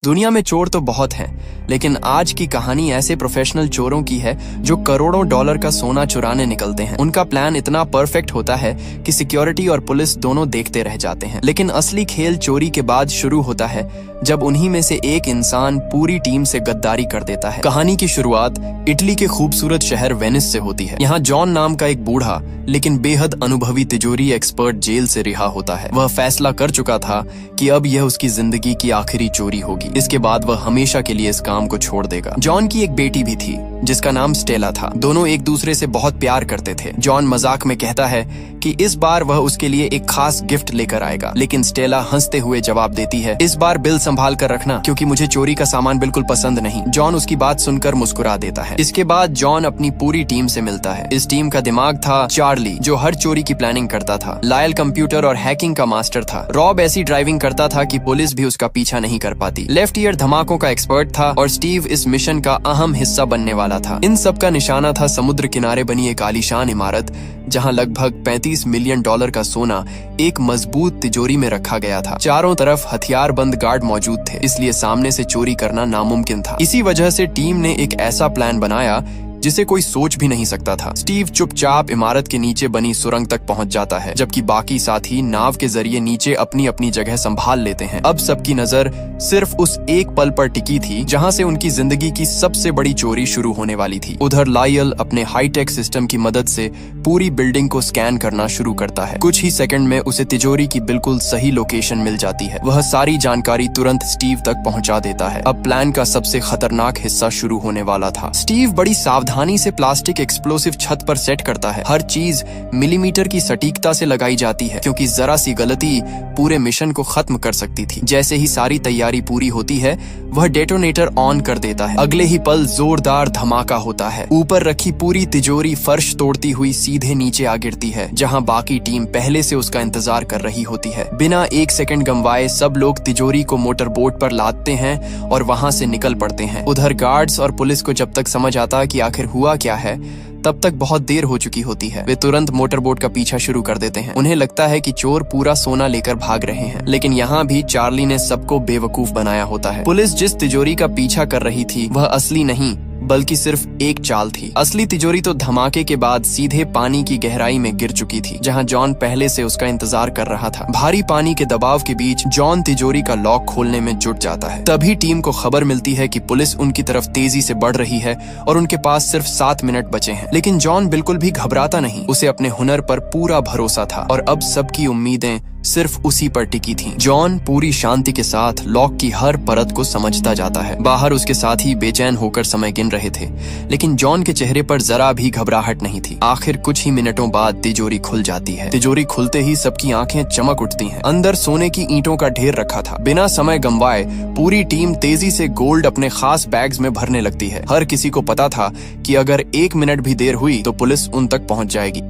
दुनिया में चोर तो बहुत हैं, लेकिन आज की कहानी ऐसे प्रोफेशनल चोरों की है जो करोड़ों डॉलर का सोना चुराने निकलते हैं। उनका प्लान इतना परफेक्ट होता है कि सिक्योरिटी और पुलिस दोनों देखते रह जाते हैं। लेकिन असली खेल चोरी के बाद शुरू होता है, जब उन्हीं में से एक इंसान पूरी टीम से गद्दारी कर देता है। कहानी की शुरुआत इटली के खूबसूरत शहर वेनिस से होती है। यहाँ जॉन नाम का एक बूढ़ा लेकिन बेहद अनुभवी तिजोरी एक्सपर्ट जेल से रिहा होता है। वह फैसला कर चुका था कि अब यह उसकी जिंदगी की आखिरी चोरी होगी। इसके बाद वह हमेशा के लिए इस काम को छोड़ देगा। जॉन की एक बेटी भी थी जिसका नाम स्टेला था। दोनों एक दूसरे से बहुत प्यार करते थे। जॉन मजाक में कहता है कि इस बार वह उसके लिए एक खास गिफ्ट लेकर आएगा, लेकिन स्टेला हंसते हुए जवाब देती है, इस बार बिल संभाल कर रखना, क्योंकि मुझे चोरी का सामान बिल्कुल पसंद नहीं। जॉन उसकी बात सुनकर मुस्कुरा देता है। इसके बाद जॉन अपनी पूरी टीम से मिलता है। इस टीम का दिमाग था चार्ली, जो हर चोरी की प्लानिंग करता था। लायल कंप्यूटर और हैकिंग का मास्टर था। रॉब ऐसी ड्राइविंग करता था कि पुलिस भी उसका पीछा नहीं कर पाती। लेफ्ट ईयर धमाकों का एक्सपर्ट था और स्टीव इस मिशन का अहम हिस्सा बनने वाला था। इन सब का निशाना था समुद्र किनारे बनी एक आलीशान इमारत, जहां लगभग $35 मिलियन का सोना एक मजबूत तिजोरी में रखा गया था। चारों तरफ हथियारबंद गार्ड मौजूद थे, इसलिए सामने से चोरी करना नामुमकिन था। इसी वजह से टीम ने एक ऐसा प्लान बनाया जिसे कोई सोच भी नहीं सकता था। स्टीव चुपचाप इमारत के नीचे बनी सुरंग तक पहुंच जाता है, जबकि बाकी साथी नाव के जरिए नीचे अपनी अपनी जगह संभाल लेते हैं। अब सबकी नजर सिर्फ उस एक पल पर टिकी थी जहां से उनकी जिंदगी की सबसे बड़ी चोरी शुरू होने वाली थी। उधर लायल अपने हाईटेक सिस्टम की मदद से पूरी बिल्डिंग को स्कैन करना शुरू करता है। कुछ ही सेकंड में उसे तिजोरी की बिल्कुल सही लोकेशन मिल जाती है। वह सारी जानकारी तुरंत स्टीव तक पहुंचा देता है। अब प्लान का सबसे खतरनाक हिस्सा शुरू होने वाला था। स्टीव बड़ी सावधानी से प्लास्टिक एक्सप्लोसिव छत पर सेट करता है। हर चीज मिलीमीटर की सटीकता से लगाई जाती है, क्योंकि जरा सी गलती पूरे मिशन को खत्म कर सकती थी। जैसे ही सारी तैयारी पूरी होती है, वह डेटोनेटर ऑन कर देता है। अगले ही पल जोरदार धमाका होता है। ऊपर रखी पूरी तिजोरी फर्श तोड़ती हुई सीधे नीचे आ गिरती है, जहां बाकी टीम पहले से उसका इंतजार कर रही होती है। बिना एक सेकंड गंवाए सब लोग तिजोरी को मोटर बोट पर लादते हैं और वहां से निकल पड़ते हैं। उधर गार्ड्स और पुलिस को जब तक समझ आता कि आखिर हुआ क्या है, तब तक बहुत देर हो चुकी होती है। वे तुरंत मोटरबोट का पीछा शुरू कर देते हैं। उन्हें लगता है कि चोर पूरा सोना लेकर भाग रहे हैं, लेकिन यहाँ भी चार्ली ने सबको बेवकूफ बनाया होता है। पुलिस जिस तिजोरी का पीछा कर रही थी वह असली नहीं बल्कि सिर्फ एक चाल थी। असली तिजोरी तो धमाके के बाद सीधे पानी की गहराई में गिर चुकी थी, जहां जॉन पहले से उसका इंतजार कर रहा था। भारी पानी के दबाव के बीच जॉन तिजोरी का लॉक खोलने में जुट जाता है। तभी टीम को खबर मिलती है कि पुलिस उनकी तरफ तेजी से बढ़ रही है और उनके पास सिर्फ 7 मिनट बचे हैं। लेकिन जॉन बिल्कुल भी घबराता नहीं। उसे अपने हुनर पर पूरा भरोसा था और अब सबकी उम्मीदें सिर्फ उसी पर टिकी थीं। जॉन पूरी शांति के साथ लॉक की हर परत को समझता जाता है। बाहर उसके साथी बेचैन होकर समय गिन रहे थे, लेकिन जॉन के चेहरे पर जरा भी घबराहट नहीं थी। आखिर कुछ ही मिनटों बाद तिजोरी खुल जाती है। तिजोरी खुलते ही सबकी आंखें चमक उठती हैं। अंदर सोने की ईंटों का ढेर रखा था। बिना समय गंवाए पूरी टीम तेजी से गोल्ड अपने खास बैग्स में भरने लगती है। हर किसी को पता था कि अगर 1 मिनट भी देर हुई तो पुलिस उन तक पहुंच जाएगी।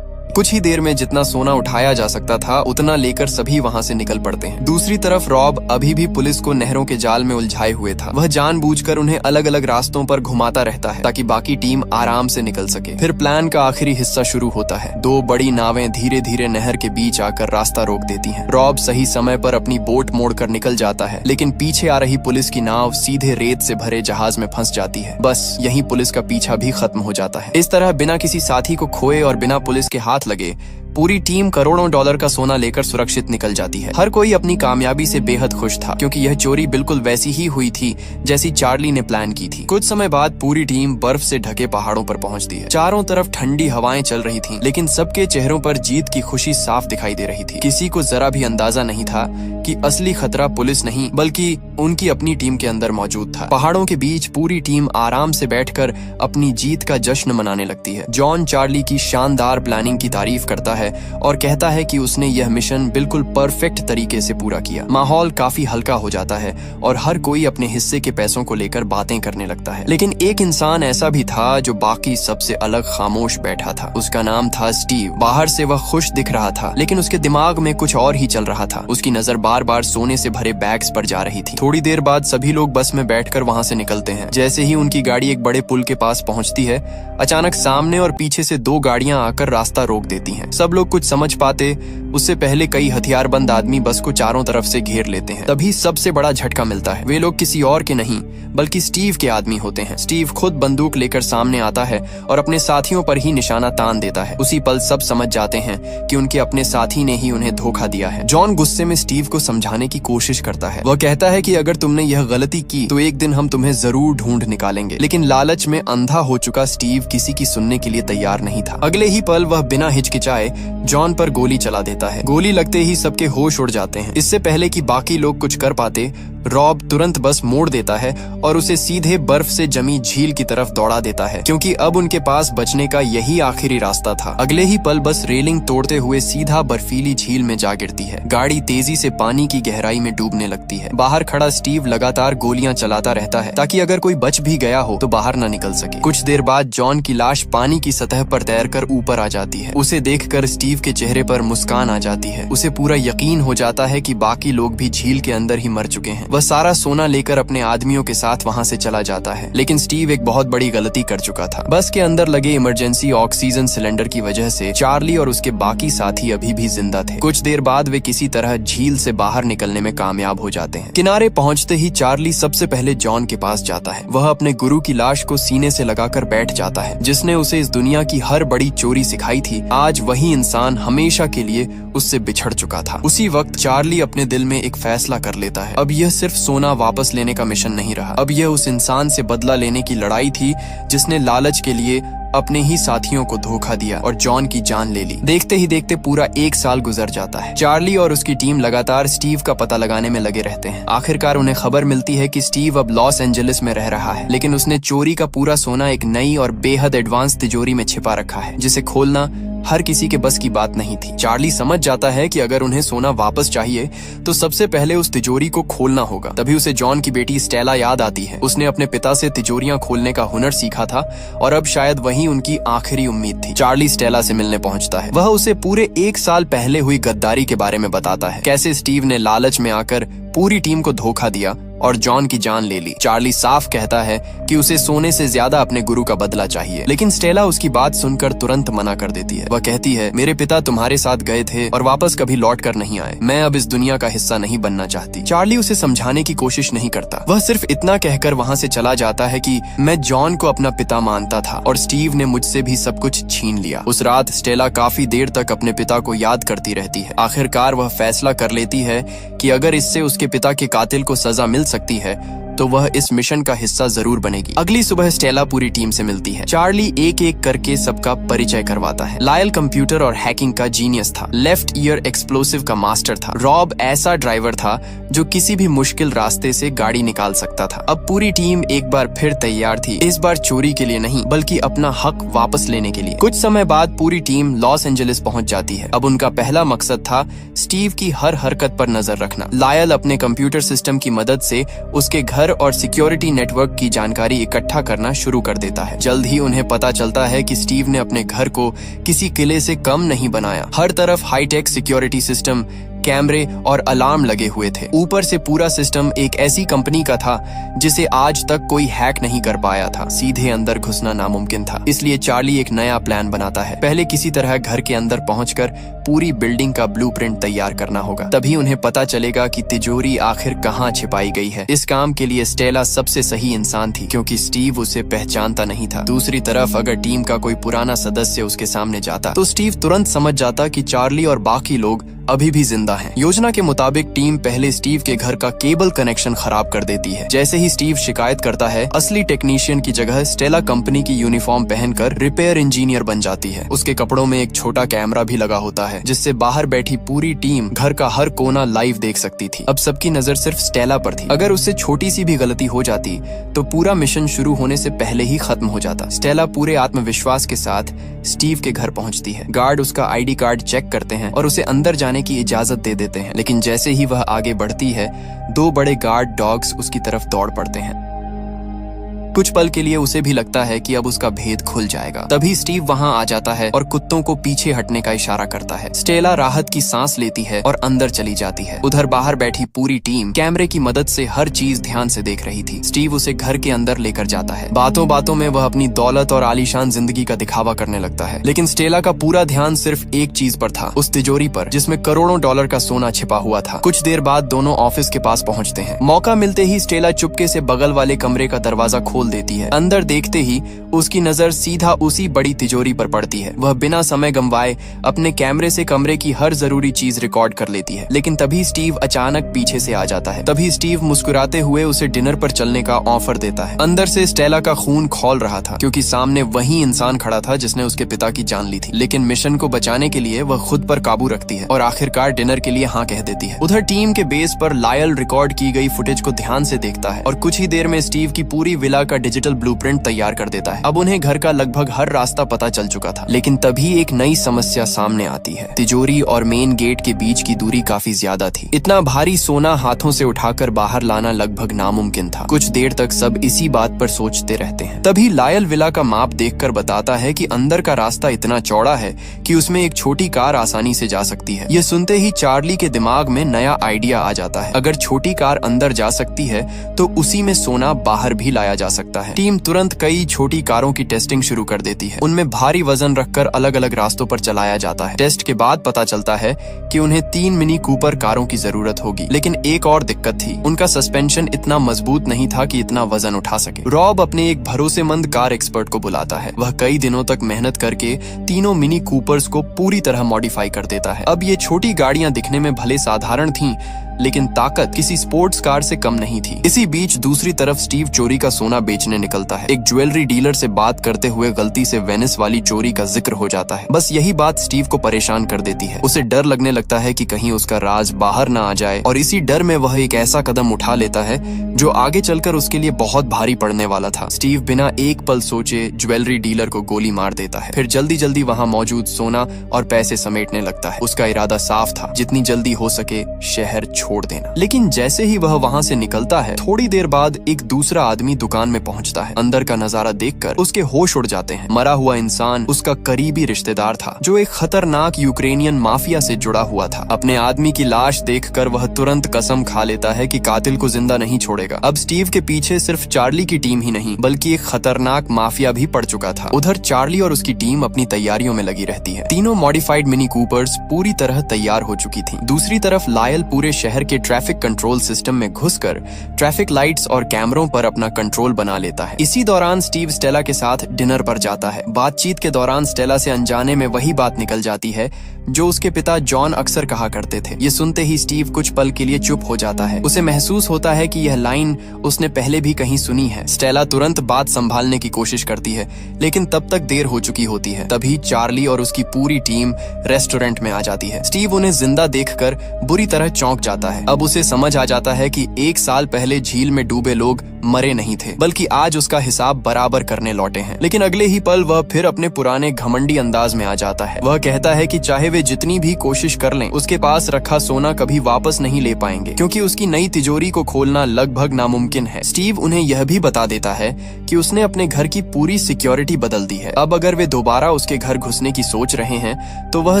कुछ ही देर में जितना सोना उठाया जा सकता था उतना लेकर सभी वहां से निकल पड़ते हैं। दूसरी तरफ रॉब अभी भी पुलिस को नहरों के जाल में उलझाए हुए था। वह जानबूझकर उन्हें अलग अलग रास्तों पर घुमाता रहता है ताकि बाकी टीम आराम से निकल सके। फिर प्लान का आखिरी हिस्सा शुरू होता है। 2 बड़ी नावें धीरे धीरे नहर के बीच आकर रास्ता रोक देती हैं। रॉब सही समय पर अपनी बोट मोड़कर निकल जाता है, लेकिन पीछे आ रही पुलिस की नाव सीधे रेत से भरे जहाज में फंस जाती है। बस यहीं पुलिस का पीछा भी खत्म हो जाता है। इस तरह बिना किसी साथी को खोए और बिना पुलिस के हाथ लगे पूरी टीम करोड़ों डॉलर का सोना लेकर सुरक्षित निकल जाती है। हर कोई अपनी कामयाबी से बेहद खुश था, क्योंकि यह चोरी बिल्कुल वैसी ही हुई थी जैसी चार्ली ने प्लान की थी। कुछ समय बाद पूरी टीम बर्फ से ढके पहाड़ों पर पहुंचती है। चारों तरफ ठंडी हवाएं चल रही थीं, लेकिन सबके चेहरों पर जीत की खुशी साफ दिखाई दे रही थी। किसी को जरा भी अंदाजा नहीं था कि असली खतरा पुलिस नहीं बल्कि उनकी अपनी टीम के अंदर मौजूद था। पहाड़ों के बीच पूरी टीम आराम से बैठकर अपनी जीत का जश्न मनाने लगती है। जॉन चार्ली की शानदार प्लानिंग की तारीफ करता है और कहता है कि उसने यह मिशन बिल्कुल परफेक्ट तरीके से पूरा किया। माहौल काफी हल्का हो जाता है और हर कोई अपने हिस्से के पैसों को लेकर बातें करने लगता है। लेकिन एक इंसान ऐसा भी था जो बाकी सबसे अलग खामोश बैठा था। उसका नाम था स्टीव। बाहर से वह खुश दिख रहा था, लेकिन उसके दिमाग में कुछ और ही चल रहा था। उसकी नजर बार बार सोने से भरे बैग्स पर जा रही थी। थोड़ी देर बाद सभी लोग बस में बैठकर वहां से निकलते हैं। जैसे ही उनकी गाड़ी एक बड़े पुल के पास पहुंचती है, अचानक सामने और पीछे से 2 गाड़ियां आकर रास्ता रोक देती हैं। सब सब लोग कुछ समझ पाते उससे पहले कई हथियारबंद आदमी बस को चारों तरफ से घेर लेते हैं। तभी सबसे बड़ा झटका मिलता है। वे लोग किसी और के नहीं बल्कि स्टीव के आदमी होते हैं। स्टीव खुद बंदूक लेकर सामने आता है और अपने साथियों पर ही निशाना तान देता है। उसी पल सब समझ जाते हैं कि उनके अपने साथी ने ही उन्हें धोखा दिया है। जॉन गुस्से में स्टीव को समझाने की कोशिश करता है। वह कहता है कि अगर तुमने यह गलती की तो एक दिन हम तुम्हें जरूर ढूंढ निकालेंगे। लेकिन लालच में अंधा हो चुका स्टीव किसी की सुनने के लिए तैयार नहीं था। अगले ही पल वह बिना हिचकिचाए जॉन पर गोली चला देता है। गोली लगते ही सबके होश उड़ जाते हैं। इससे पहले कि बाकी लोग कुछ कर पाते, रॉब तुरंत बस मोड़ देता है और उसे सीधे बर्फ से जमी झील की तरफ दौड़ा देता है, क्योंकि अब उनके पास बचने का यही आखिरी रास्ता था। अगले ही पल बस रेलिंग तोड़ते हुए सीधा बर्फीली झील में जा गिरती है। गाड़ी तेजी से पानी की गहराई में डूबने लगती है। बाहर खड़ा स्टीव लगातार गोलियां चलाता रहता है ताकि अगर कोई बच भी गया हो तो बाहर न निकल सके। कुछ देर बाद जॉन की लाश पानी की सतह पर तैरकर ऊपर आ जाती है। उसे देखकर स्टीव के चेहरे पर मुस्कान आ जाती है। उसे पूरा यकीन हो जाता है कि बाकी लोग भी झील के अंदर ही मर चुके हैं। वह सारा सोना लेकर अपने आदमियों के साथ वहां से चला जाता है। लेकिन स्टीव एक बहुत बड़ी गलती कर चुका था। बस के अंदर लगे इमरजेंसी ऑक्सीजन सिलेंडर की वजह से चार्ली और उसके बाकी साथी अभी भी जिंदा थे। कुछ देर बाद वे किसी तरह झील से बाहर निकलने में कामयाब हो जाते हैं। किनारे पहुंचते ही चार्ली सबसे पहले जॉन के पास जाता है। वह अपने गुरु की लाश को सीने से लगाकर बैठ जाता है, जिसने उसे इस दुनिया की हर बड़ी चोरी सिखाई थी। आज वही इंसान हमेशा के लिए उससे बिछड़ चुका था। उसी वक्त चार्ली अपने दिल में एक फैसला कर लेता है। अब यह सिर्फ सोना वापस लेने का मिशन नहीं रहा। अब यह उस इंसान से बदला लेने की लड़ाई थी जिसने लालच के लिए अपने ही साथियों को धोखा दिया और जॉन की जान ले ली। देखते ही देखते पूरा 1 साल गुजर जाता है। चार्ली और उसकी टीम लगातार स्टीव का पता लगाने में लगे रहते हैं। आखिरकार उन्हें खबर मिलती है कि स्टीव अब लॉस एंजलिस में रह रहा है, लेकिन उसने चोरी का पूरा सोना एक नई और बेहद एडवांस तिजोरी में छिपा रखा है, जिसे खोलना हर किसी के बस की बात नहीं थी। चार्ली समझ जाता है कि अगर उन्हें सोना वापस चाहिए तो सबसे पहले उस तिजोरी को खोलना होगा। तभी उसे जॉन की बेटी स्टेला याद आती है। उसने अपने पिता से तिजोरियां खोलने का हुनर सीखा था और अब शायद वही उनकी आखिरी उम्मीद थी। चार्ली स्टेला से मिलने पहुंचता है। वह उसे पूरे 1 साल पहले हुई गद्दारी के बारे में बताता है, कैसे स्टीव ने लालच में आकर पूरी टीम को धोखा दिया और जॉन की जान ले ली। चार्ली साफ कहता है कि उसे सोने से ज्यादा अपने गुरु का बदला चाहिए, लेकिन स्टेला उसकी बात सुनकर तुरंत मना कर देती है। वह कहती है, मेरे पिता तुम्हारे साथ गए थे और वापस कभी लौट कर नहीं आए। मैं अब इस दुनिया का हिस्सा नहीं बनना चाहती। चार्ली उसे समझाने की कोशिश नहीं करता। वह सिर्फ इतना कहकर वहाँ से चला जाता है कि मैं जॉन को अपना पिता मानता था और स्टीव ने मुझसे भी सब कुछ छीन लिया। उस रात स्टेला काफी देर तक अपने पिता को याद करती रहती है। आखिरकार वह फैसला कर लेती है कि अगर इससे उसके पिता के कातिल को सजा मिल सकती है तो वह इस मिशन का हिस्सा जरूर बनेगी। अगली सुबह स्टेला पूरी टीम से मिलती है। चार्ली एक एक करके सबका परिचय करवाता है। लायल कंप्यूटर और हैकिंग का जीनियस था। लेफ्ट ईयर एक्सप्लोसिव का मास्टर था। रॉब ऐसा ड्राइवर था जो किसी भी मुश्किल रास्ते से गाड़ी निकाल सकता था। अब पूरी टीम एक बार फिर तैयार थी, इस बार चोरी के लिए नहीं बल्कि अपना हक वापस लेने के लिए। कुछ समय बाद पूरी टीम लॉस एंजलिस पहुंच जाती है। अब उनका पहला मकसद था स्टीव की हर हरकत पर नजर रखना। लायल अपने कंप्यूटर सिस्टम की मदद से उसके घर और सिक्योरिटी नेटवर्क की जानकारी इकट्ठा करना शुरू कर देता है। जल्द ही उन्हें पता चलता है कि स्टीव ने अपने घर को किसी किले से कम नहीं बनाया। हर तरफ हाईटेक सिक्योरिटी सिस्टम, कैमरे और अलार्म लगे हुए थे। ऊपर से पूरा सिस्टम एक ऐसी कंपनी का था जिसे आज तक कोई हैक नहीं कर पाया था। सीधे अंदर घुसना नामुमकिन था। इसलिए चार्ली एक नया प्लान बनाता है। पहले किसी तरह घर के अंदर पहुंचकर पूरी बिल्डिंग का ब्लूप्रिंट तैयार करना होगा। तभी उन्हें पता चलेगा कि तिजोरी आखिर कहां छिपाई गई है। इस काम के लिए स्टेला सबसे सही इंसान थी, क्योंकि स्टीव उसे पहचानता नहीं था। दूसरी तरफ अगर टीम का कोई पुराना सदस्य उसके सामने जाता तो स्टीव तुरंत समझ जाता कि चार्ली और बाकी लोग अभी भी जिंदा हैं। योजना के मुताबिक टीम पहले स्टीव के घर का केबल कनेक्शन खराब कर देती है। जैसे ही स्टीव शिकायत करता है, असली टेक्नीशियन की जगह स्टेला कंपनी की यूनिफॉर्म पहनकर रिपेयर इंजीनियर बन जाती है। उसके कपड़ों में एक छोटा कैमरा भी लगा होता है, जिससे बाहर बैठी पूरी टीम घर का हर कोना लाइव देख सकती थी। अब सबकी नजर सिर्फ स्टेला पर थी। अगर उससे छोटी सी भी गलती हो जाती तो पूरा मिशन शुरू होने से पहले ही खत्म हो जाता। स्टेला पूरे आत्मविश्वास के साथ स्टीव के घर पहुंचती है। गार्ड उसका आईडी कार्ड चेक करते हैं और उसे अंदर जाने की इजाजत दे देते हैं। लेकिन जैसे ही वह आगे बढ़ती है, 2 बड़े गार्ड डॉग्स उसकी तरफ दौड़ पड़ते हैं। कुछ पल के लिए उसे भी लगता है कि अब उसका भेद खुल जाएगा। तभी स्टीव वहां आ जाता है और कुत्तों को पीछे हटने का इशारा करता है। स्टेला राहत की सांस लेती है और अंदर चली जाती है। उधर बाहर बैठी पूरी टीम कैमरे की मदद से हर चीज ध्यान से देख रही थी। स्टीव उसे घर के अंदर लेकर जाता है। बातों बातों में वह अपनी दौलत और आलीशान जिंदगी का दिखावा करने लगता है, लेकिन स्टेला का पूरा ध्यान सिर्फ एक चीज पर था, उस तिजोरी पर जिसमें करोड़ों डॉलर का सोना छिपा हुआ था। कुछ देर बाद दोनों ऑफिस के पास पहुंचते हैं। मौका मिलते ही स्टेला चुपके से बगल वाले कमरे का दरवाजा खोल देती है। अंदर देखते ही उसकी नजर सीधा उसी बड़ी तिजोरी पर पड़ती है। वह बिना समय गंवाए अपने कैमरे से कमरे की हर जरूरी चीज रिकॉर्ड कर लेती है, लेकिन तभी स्टीव अचानक पीछे से आ जाता है। तभी स्टीव मुस्कुराते हुए उसे डिनर पर चलने का ऑफर देता है। अंदर से स्टेला का खून खौल रहा था, क्योंकि सामने वही इंसान खड़ा था जिसने उसके पिता की जान ली थी। लेकिन मिशन को बचाने के लिए वह खुद पर काबू रखती है और आखिरकार डिनर के लिए हाँ कह देती है। उधर टीम के बेस पर लायल रिकॉर्ड की गई फुटेज को ध्यान से देखता है और कुछ ही देर में स्टीव की पूरी विला का डिजिटल ब्लूप्रिंट तैयार कर देता है। अब उन्हें घर का लगभग हर रास्ता पता चल चुका था, लेकिन तभी एक नई समस्या सामने आती है। तिजोरी और मेन गेट के बीच की दूरी काफी ज्यादा थी। इतना भारी सोना हाथों से उठाकर बाहर लाना लगभग नामुमकिन था। कुछ देर तक सब इसी बात पर सोचते रहते हैं। तभी लायल विला का माप देखकर बताता है कि अंदर का रास्ता इतना चौड़ा है कि उसमें एक छोटी कार आसानी से जा सकती है। ये सुनते ही चार्ली के दिमाग में नया आइडिया आ जाता है। अगर छोटी कार अंदर जा सकती है तो उसी में सोना बाहर भी लाया जा सकता है। टीम तुरंत कई छोटी कारों की टेस्टिंग शुरू कर देती है। उनमें भारी वजन रखकर अलग अलग रास्तों पर चलाया जाता है। टेस्ट के बाद पता चलता है कि उन्हें 3 मिनी कूपर कारों की जरूरत होगी, लेकिन एक और दिक्कत थी, उनका सस्पेंशन इतना मजबूत नहीं था कि इतना वजन उठा सके। रॉब अपने एक भरोसेमंद कार एक्सपर्ट को बुलाता है। वह कई दिनों तक मेहनत करके तीनों मिनी कूपर्स को पूरी तरह मॉडिफाई कर देता है। अब ये छोटी गाड़ियां दिखने में भले साधारण थीं, लेकिन ताकत किसी स्पोर्ट्स कार से कम नहीं थी। इसी बीच दूसरी तरफ स्टीव चोरी का सोना बेचने निकलता है। एक ज्वेलरी डीलर से बात करते हुए गलती से वेनिस वाली चोरी का जिक्र हो जाता है। बस यही बात स्टीव को परेशान कर देती है। उसे डर लगने लगता है कि कहीं उसका राज बाहर ना आ जाए, और इसी डर में वह एक ऐसा कदम उठा लेता है जो आगे चलकर उसके लिए बहुत भारी पड़ने वाला था। स्टीव बिना एक पल सोचे ज्वेलरी डीलर को गोली मार देता है। फिर जल्दी जल्दी वहाँ मौजूद सोना और पैसे समेटने लगता है। उसका इरादा साफ था, जितनी जल्दी हो सके शहर छोड़ देना। लेकिन जैसे ही वह वहां से निकलता है, थोड़ी देर बाद एक दूसरा आदमी दुकान में पहुंचता है। अंदर का नजारा देखकर उसके होश उड़ जाते हैं। मरा हुआ इंसान उसका करीबी रिश्तेदार था, जो एक खतरनाक यूक्रेनियन माफिया से जुड़ा हुआ था। अपने आदमी की लाश देखकर वह तुरंत कसम खा लेता है कि कातिल को जिंदा नहीं छोड़ेगा। अब स्टीव के पीछे सिर्फ चार्ली की टीम ही नहीं, बल्कि एक खतरनाक माफिया भी पड़ चुका था। उधर चार्ली और उसकी टीम अपनी तैयारियों में लगी रहती है। तीनों मॉडिफाइड मिनी कूपर्स पूरी तरह तैयार हो चुकी थी। दूसरी तरफ लायल पूरे शहर के ट्रैफिक कंट्रोल सिस्टम में घुसकर ट्रैफिक लाइट्स और कैमरों पर अपना कंट्रोल बना लेता है। इसी दौरान स्टीव स्टेला के साथ डिनर पर जाता है। बातचीत के दौरान स्टेला से अनजाने में वही बात निकल जाती है जो उसके पिता जॉन अक्सर कहा करते थे। ये सुनते ही स्टीव कुछ पल के लिए चुप हो जाता है। उसे महसूस होता है कि यह लाइन उसने पहले भी कहीं सुनी है। स्टेला तुरंत बात संभालने की कोशिश करती है, लेकिन तब तक देर हो चुकी होती है। तभी चार्ली और उसकी पूरी टीम रेस्टोरेंट में आ जाती है। स्टीव उन्हें जिंदा देखकर बुरी तरह चौंक जाता है। अब उसे समझ आ जाता है कि 1 साल पहले झील में डूबे लोग मरे नहीं थे, बल्कि आज उसका हिसाब बराबर करने लौटे हैं। लेकिन अगले ही पल वह फिर अपने पुराने घमंडी अंदाज में आ जाता है। वह कहता है कि चाहे वे जितनी भी कोशिश कर लें, उसके पास रखा सोना कभी वापस नहीं ले पाएंगे, क्योंकि उसकी नई तिजोरी को खोलना लगभग नामुमकिन है। स्टीव उन्हें यह भी बता देता है कि उसने अपने घर की पूरी सिक्योरिटी बदल दी है। अब अगर वे दोबारा उसके घर घुसने की सोच रहे हैं तो वह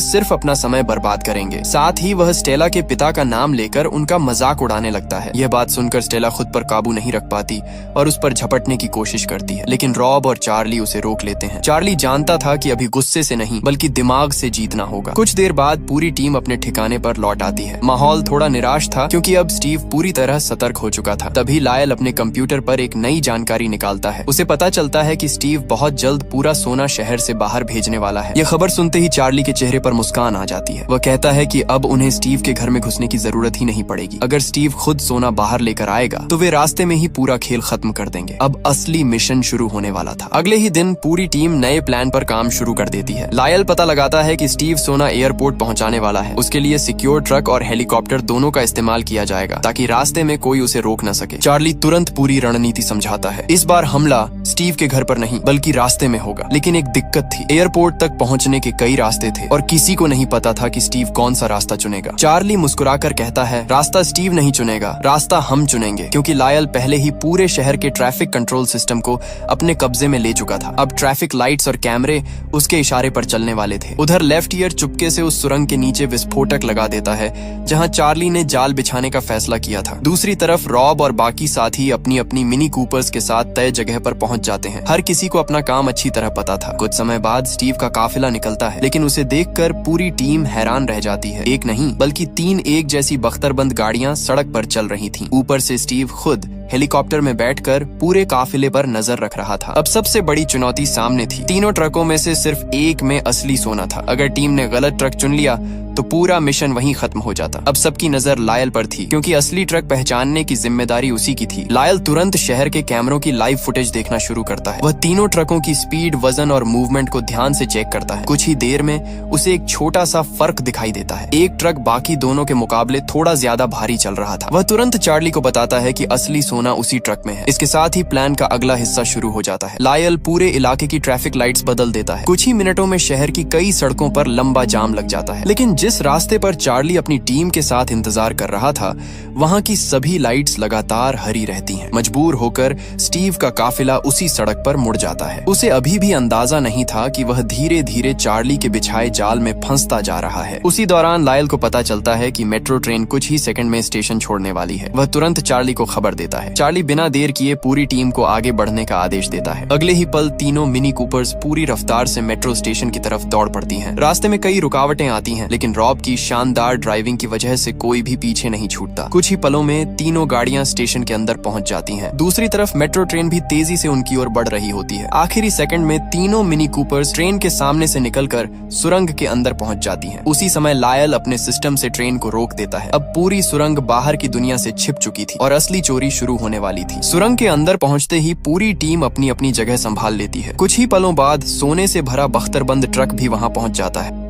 सिर्फ अपना समय बर्बाद करेंगे। साथ ही वह स्टेला के पिता का नाम लेकर उनका मजाक उड़ाने लगता है। यह बात सुनकर स्टेला खुद पर काबू नहीं रख पाती और उस पर झपटने की कोशिश करती है, लेकिन रॉब और चार्ली उसे रोक लेते हैं। चार्ली जानता था कि अभी गुस्से से नहीं बल्कि दिमाग से जीतना होगा। कुछ देर बाद पूरी टीम अपने ठिकाने पर लौट आती है। माहौल थोड़ा निराश था, क्योंकि अब स्टीव पूरी तरह सतर्क हो चुका था। तभी लायल अपने कंप्यूटर पर एक नई जानकारी निकालता है। उसे पता चलता है कि स्टीव बहुत जल्द पूरा सोना शहर से बाहर भेजने वाला है। यह खबर सुनते ही चार्ली के चेहरे पर मुस्कान आ जाती है। वह कहता है कि अब उन्हें स्टीव के घर में घुसने की जरूरत ही नहीं पड़ेगी। अगर स्टीव खुद सोना बाहर लेकर आएगा तो वे रास्ते में ही पूरा खेल खत्म कर देंगे। अब असली मिशन शुरू होने वाला था। अगले ही दिन पूरी टीम नए प्लान पर काम शुरू कर देती है। लायल पता लगाता है कि स्टीव सोना एयरपोर्ट पहुंचाने वाला है। उसके लिए सिक्योर ट्रक और हेलीकॉप्टर दोनों का इस्तेमाल किया जाएगा, ताकि रास्ते में कोई उसे रोक न सके। चार्ली तुरंत पूरी रणनीति समझाता है। इस बार हमला स्टीव के घर पर नहीं बल्कि रास्ते में होगा। लेकिन एक दिक्कत थी, एयरपोर्ट तक पहुंचने के कई रास्ते थे और किसी को नहीं पता था कि स्टीव कौन सा रास्ता चुनेगा। चार्ली मुस्कुराकर कहता है, रास्ता स्टीव नहीं चुनेगा, रास्ता हम चुनेंगे, क्योंकि लायल पहले ही पूरे शहर के ट्रैफिक कंट्रोल सिस्टम को अपने कब्जे में ले चुका था। अब ट्रैफिक लाइट्स और कैमरे उसके इशारे पर चलने वाले थे। उधर लेफ्ट ईयर चुपके से उस सुरंग के नीचे विस्फोटक लगा देता है जहां चार्ली ने जाल बिछाने का फैसला किया था। दूसरी तरफ रॉब और बाकी साथी अपनी अपनी मिनी कूपर्स के साथ तय जगह पर पहुंच जाते हैं। हर किसी को अपना काम अच्छी तरह पता था। कुछ समय बाद स्टीव का काफिला निकलता है, लेकिन उसे देखकर पूरी टीम हैरान रह जाती है। एक नहीं बल्कि 3 एक जैसी बख्तरबंद गाड़ियां सड़क पर चल रही थीं। ऊपर से स्टीव खुद हेलीकॉप्टर में बैठकर पूरे काफिले पर नजर रख रहा था। अब सबसे बड़ी चुनौती सामने थी। तीनों ट्रकों में से सिर्फ एक में असली सोना था। अगर टीम ने गलत ट्रक चुन लिया तो पूरा मिशन वहीं खत्म हो जाता। अब सबकी नजर लायल पर थी, क्योंकि असली ट्रक पहचानने की जिम्मेदारी उसी की थी। लायल तुरंत शहर के कैमरों की लाइव फुटेज देखना शुरू करता है। वह तीनों ट्रकों की स्पीड, वजन और मूवमेंट को ध्यान से चेक करता है। कुछ ही देर में उसे एक छोटा सा फर्क दिखाई देता है। एक ट्रक बाकी दोनों के मुकाबले थोड़ा ज्यादा भारी चल रहा था। वह तुरंत चार्ली को बताता है कि असली सोना उसी ट्रक में है। इसके साथ ही प्लान का अगला हिस्सा शुरू हो जाता है। लायल पूरे इलाके की ट्रैफिक लाइट्स बदल देता है। कुछ ही मिनटों में शहर की कई सड़कों पर लंबा जाम लग जाता है। लेकिन जिस रास्ते पर चार्ली अपनी टीम के साथ इंतजार कर रहा था, वहां की सभी लाइट्स लगातार हरी रहती हैं। मजबूर होकर स्टीव का काफिला उसी सड़क पर मुड़ जाता है। उसे अभी भी अंदाजा नहीं था कि वह धीरे धीरे चार्ली के बिछाए जाल में फंसता जा रहा है। उसी दौरान लायल को पता चलता है कि मेट्रो ट्रेन कुछ ही सेकंड में स्टेशन छोड़ने वाली है। वह तुरंत चार्ली को खबर देता है। चार्ली बिना देर किए पूरी टीम को आगे बढ़ने का आदेश देता है। अगले ही पल तीनों मिनी कूपर्स पूरी रफ्तार से मेट्रो स्टेशन की तरफ दौड़ पड़ती हैं। रास्ते में कई रुकावटें आती हैं, लेकिन रॉब की शानदार ड्राइविंग की वजह से कोई भी पीछे नहीं छूटता। कुछ ही पलों में तीनों गाड़ियां स्टेशन के अंदर पहुंच जाती हैं। दूसरी तरफ मेट्रो ट्रेन भी तेजी से उनकी ओर बढ़ रही होती है। आखिरी सेकंड में तीनों मिनी कूपर्स ट्रेन के सामने से निकलकर सुरंग के अंदर पहुंच जाती हैं। उसी समय लायल अपने सिस्टम से ट्रेन को रोक देता है। अब पूरी सुरंग बाहर की दुनिया से छिप चुकी थी और असली चोरी शुरू होने वाली थी। सुरंग के अंदर पहुंचते ही पूरी टीम अपनी अपनी जगह संभाल लेती है। कुछ ही पलों बाद सोने से भरा बख्तरबंद ट्रक भी वहां पहुंच जाता है।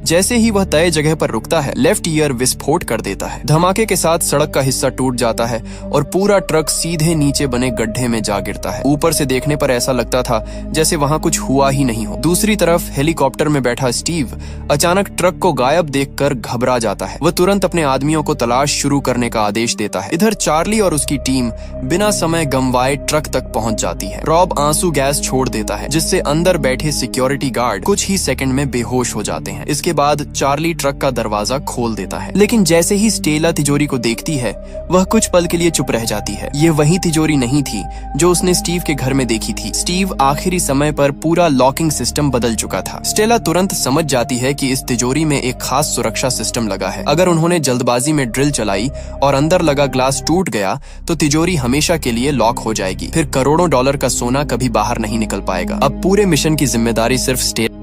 जैसे ही वह तय जगह पर रुकता है, लेफ्ट ईयर विस्फोट कर देता है। धमाके के साथ सड़क का हिस्सा टूट जाता है और पूरा ट्रक सीधे नीचे बने गड्ढे में जा गिरता है। ऊपर से देखने पर ऐसा लगता था जैसे वहां कुछ हुआ ही नहीं हो। दूसरी तरफ हेलीकॉप्टर में बैठा स्टीव अचानक ट्रक को गायब देखकर घबरा जाता है। वह तुरंत अपने आदमियों को तलाश शुरू करने का आदेश देता है। इधर चार्ली और उसकी टीम बिना समय गंवाए ट्रक तक पहुंच जाती है। रॉब आंसू गैस छोड़ देता है, जिससे अंदर बैठे सिक्योरिटी गार्ड कुछ ही सेकंड में बेहोश हो जाते हैं। इसके बाद चार्ली ट्रक का दरवाजा खोल देता है, लेकिन जैसे ही स्टेला तिजोरी को देखती है, वह कुछ पल के लिए चुप रह जाती है। ये वही तिजोरी नहीं थी जो उसने स्टीव के घर में देखी थी। स्टीव आखिरी समय पर पूरा लॉकिंग सिस्टम बदल चुका था। स्टेला तुरंत समझ जाती है कि इस तिजोरी में एक खास सुरक्षा सिस्टम लगा है। अगर उन्होंने जल्दबाजी में ड्रिल चलाई और अंदर लगा ग्लास टूट गया तो तिजोरी हमेशा के लिए लॉक हो जाएगी। फिर करोड़ों डॉलर का सोना कभी बाहर नहीं निकल पाएगा। अब पूरे मिशन की जिम्मेदारी सिर्फ स्टेला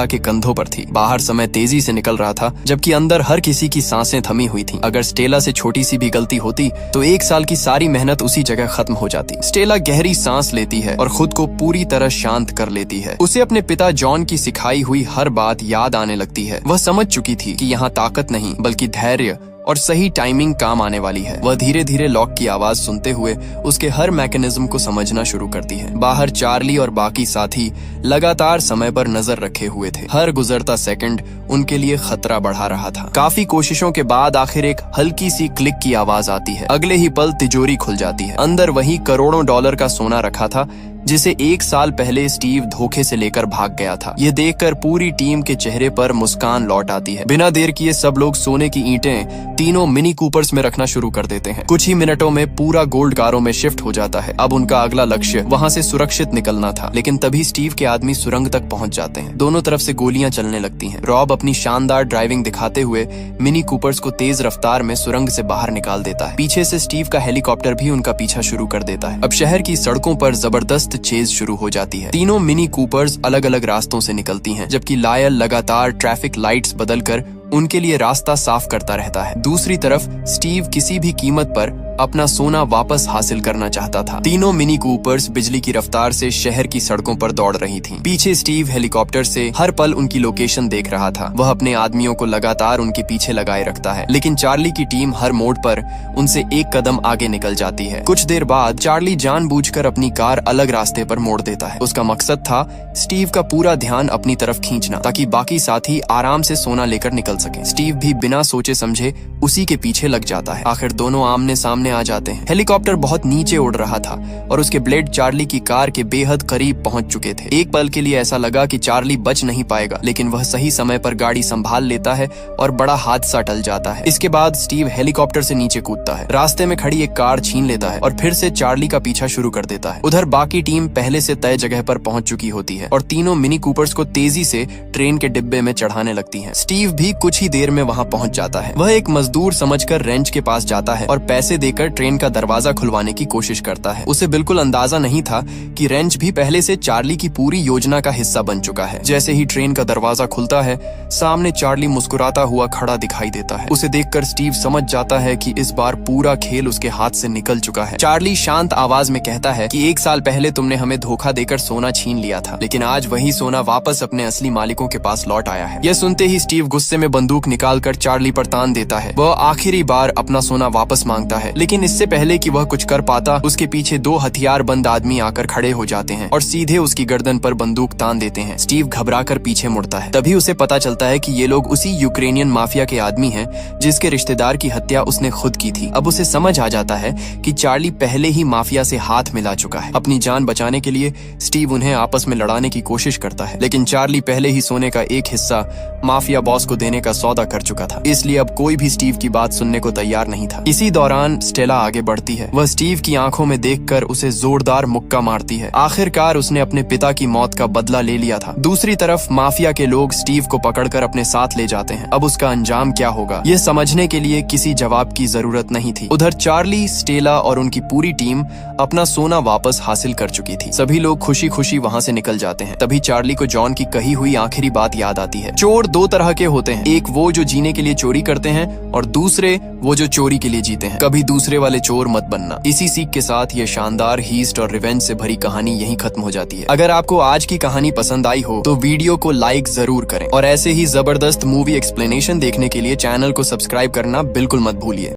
के कंधों पर थी। बाहर समय तेजी से निकल रहा था, जबकि अंदर हर किसी की सांसें थमी हुई थीं। अगर स्टेला से छोटी सी भी गलती होती तो 1 साल की सारी मेहनत उसी जगह खत्म हो जाती। स्टेला गहरी सांस लेती है और खुद को पूरी तरह शांत कर लेती है। उसे अपने पिता जॉन की सिखाई हुई हर बात याद आने लगती है। वह समझ चुकी थी कि यहाँ ताकत नहीं बल्कि धैर्य और सही टाइमिंग काम आने वाली है। वह धीरे धीरे लॉक की आवाज सुनते हुए उसके हर मैकेनिज्म को समझना शुरू करती है। बाहर चार्ली और बाकी साथी लगातार समय पर नजर रखे हुए थे। हर गुजरता सेकंड उनके लिए खतरा बढ़ा रहा था। काफी कोशिशों के बाद आखिर एक हल्की सी क्लिक की आवाज आती है। अगले ही पल तिजोरी खुल जाती है। अंदर वही करोड़ों डॉलर का सोना रखा था जिसे 1 साल पहले स्टीव धोखे से लेकर भाग गया था। ये देखकर पूरी टीम के चेहरे पर मुस्कान लौट आती है। बिना देर किए सब लोग सोने की ईंटें तीनों मिनी कूपर्स में रखना शुरू कर देते हैं। कुछ ही मिनटों में पूरा गोल्ड कारों में शिफ्ट हो जाता है। अब उनका अगला लक्ष्य वहां से सुरक्षित निकलना था, लेकिन तभी स्टीव के आदमी सुरंग तक पहुंच जाते हैं। दोनों तरफ से गोलियां चलने लगती हैं। रॉब अपनी शानदार ड्राइविंग दिखाते हुए मिनी कूपर्स को तेज रफ्तार में सुरंग से बाहर निकाल देता है। पीछे से स्टीव का हेलीकॉप्टर भी उनका पीछा शुरू कर देता है। अब शहर की सड़कों पर जबरदस्त चेज शुरू हो जाती है। तीनों मिनी कूपर्स अलग अलग रास्तों से निकलती हैं, जबकि लायल लगातार ट्रैफिक लाइट्स बदलकर उनके लिए रास्ता साफ करता रहता है। दूसरी तरफ स्टीव किसी भी कीमत पर अपना सोना वापस हासिल करना चाहता था। तीनों मिनी कूपर्स बिजली की रफ्तार से शहर की सड़कों पर दौड़ रही थीं। पीछे स्टीव हेलीकॉप्टर से हर पल उनकी लोकेशन देख रहा था। वह अपने आदमियों को लगातार उनके पीछे लगाए रखता है, लेकिन चार्ली की टीम हर मोड़ पर उनसे एक कदम आगे निकल जाती है। कुछ देर बाद चार्ली जानबूझकर अपनी कार अलग रास्ते पर मोड़ देता है। उसका मकसद था स्टीव का पूरा ध्यान अपनी तरफ खींचना, ताकि बाकी साथी आराम से सोना लेकर निकल सके। स्टीव भी बिना सोचे समझे उसी के पीछे लग जाता है। आखिर दोनों आमने सामने आ जाते हैं। हेलीकॉप्टर बहुत नीचे उड़ रहा था और उसके ब्लेड चार्ली की कार के बेहद करीब पहुंच चुके थे। एक पल के लिए ऐसा लगा कि चार्ली बच नहीं पाएगा, लेकिन वह सही समय पर गाड़ी संभाल लेता है और बड़ा हादसा टल जाता है। इसके बाद स्टीव हेलीकॉप्टर से नीचे कूदता है, रास्ते में खड़ी एक कार छीन लेता है और फिर से चार्ली का पीछा शुरू कर देता है। उधर बाकी टीम पहले से तय जगह पर पहुंच चुकी होती है और तीनों मिनी कूपर्स को तेजी से ट्रेन के डिब्बे में चढ़ाने लगती हैं। स्टीव भी कुछ ही देर में वहां पहुंच जाता है। वह एक मजदूर समझकर रेंच के पास जाता है और पैसे देकर ट्रेन का दरवाजा खुलवाने की कोशिश करता है। उसे बिल्कुल अंदाजा नहीं था कि रेंच भी पहले से चार्ली की पूरी योजना का हिस्सा बन चुका है। जैसे ही ट्रेन का दरवाजा खुलता है, सामने चार्ली मुस्कुराता हुआ खड़ा दिखाई देता है। उसे देखकर स्टीव समझ जाता है कि इस बार पूरा खेल उसके हाथ से निकल चुका है। चार्ली शांत आवाज में कहता है कि 1 साल पहले तुमने हमें धोखा देकर सोना छीन लिया था, लेकिन आज वही सोना वापस अपने असली मालिकों के पास लौट आया है। यह सुनते ही स्टीव गुस्से में बंदूक निकालकर चार्ली पर तान देता है। वह आखिरी बार अपना सोना वापस मांगता है, लेकिन इससे पहले कि वह कुछ कर पाता, उसके पीछे 2 हथियारबंद आदमी आकर खड़े हो जाते हैं और सीधे उसकी गर्दन पर बंदूक तान देते हैं। स्टीव घबराकर पीछे मुड़ता है। तभी उसे पता चलता है कि ये लोग उसी यूक्रेनियन माफिया के आदमी हैं जिसके रिश्तेदार की हत्या उसने खुद की थी। अब उसे समझ आ जाता है कि चार्ली पहले ही माफिया से हाथ मिला चुका है। अपनी जान बचाने के लिए स्टीव उन्हें आपस में लड़ाने की कोशिश करता है, लेकिन चार्ली पहले ही सोने का एक हिस्सा माफिया बॉस को देने का सौदा कर चुका था, इसलिए अब कोई भी स्टीव की बात सुनने को तैयार नहीं था। इसी दौरान स्टेला आगे बढ़ती है। वह स्टीव की आंखों में देखकर उसे जोरदार मुक्का मारती है। आखिरकार उसने अपने पिता की मौत का बदला ले लिया था। दूसरी तरफ माफिया के लोग स्टीव को पकड़कर अपने साथ ले जाते हैं। अब उसका अंजाम क्या होगा, यह समझने के लिए किसी जवाब की जरूरत नहीं थी। उधर चार्ली, स्टेला और उनकी पूरी टीम अपना सोना वापस हासिल कर चुकी थी। सभी लोग खुशी खुशी वहां से निकल जाते हैं। तभी चार्ली को जॉन की कही हुई आखिरी बात याद आती है। चोर 2 तरह के होते हैं, एक वो जो जीने के लिए चोरी करते हैं और दूसरे वो जो चोरी के लिए जीते हैं। कभी दूसरे वाले चोर मत बनना। इसी सीख के साथ ये शानदार हीस्ट और रिवेंज से भरी कहानी यहीं खत्म हो जाती है। अगर आपको आज की कहानी पसंद आई हो तो वीडियो को लाइक जरूर करें और ऐसे ही जबरदस्त मूवी एक्सप्लेनेशन देखने के लिए चैनल को सब्सक्राइब करना बिल्कुल मत भूलिए।